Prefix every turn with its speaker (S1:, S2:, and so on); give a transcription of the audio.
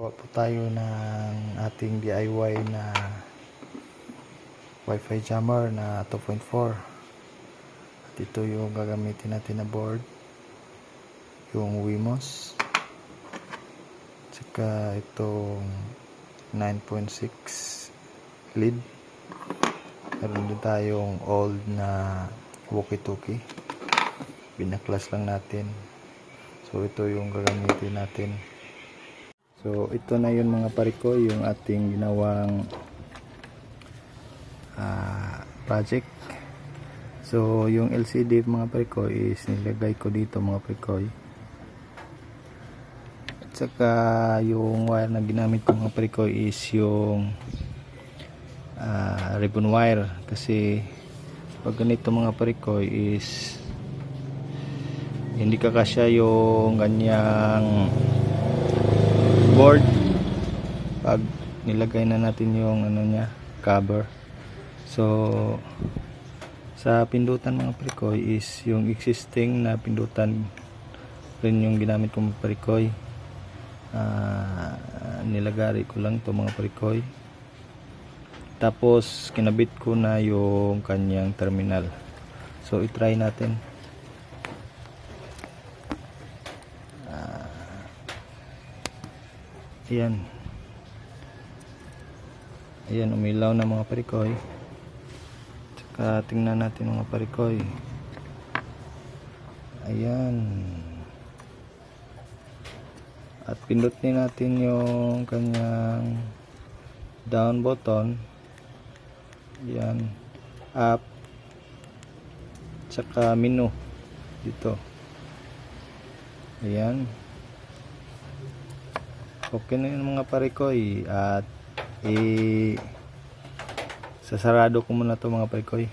S1: Gawa po tayo ng ating DIY na Wi-Fi jammer na 2.4. At ito yung gagamitin natin na board, yung Wemos. Tsaka itong 9.6 lead. Meron din tayong old na walkie-talkie. Binaklas lang natin. So ito yung gagamitin natin. So ito na yun mga parikoy, yung ating ginawang project. So yung LCD mga parikoy is nilagay ko dito mga parikoy. At saka yung wire na ginamit ko mga parikoy is yung ribbon wire, kasi pag ganito mga parikoy is hindi kakasya yung ganyang board pag nilagay na natin yung ano niya, cover. So sa pindutan mga parikoy is yung existing na pindutan rin yung ginamit kong parikoy. Nilagari ko lang to mga parikoy, tapos kinabit ko na yung kanyang terminal. So i-try natin. Ayan, umilaw na mga parikoy. Tsaka tingnan natin mga parikoy. Ayan. At pindutin natin yung kanyang down button. Ayan. Up. Tsaka menu. Dito. Ayan. Okay na yun mga parikoy. At sasarado ko muna to mga parikoy.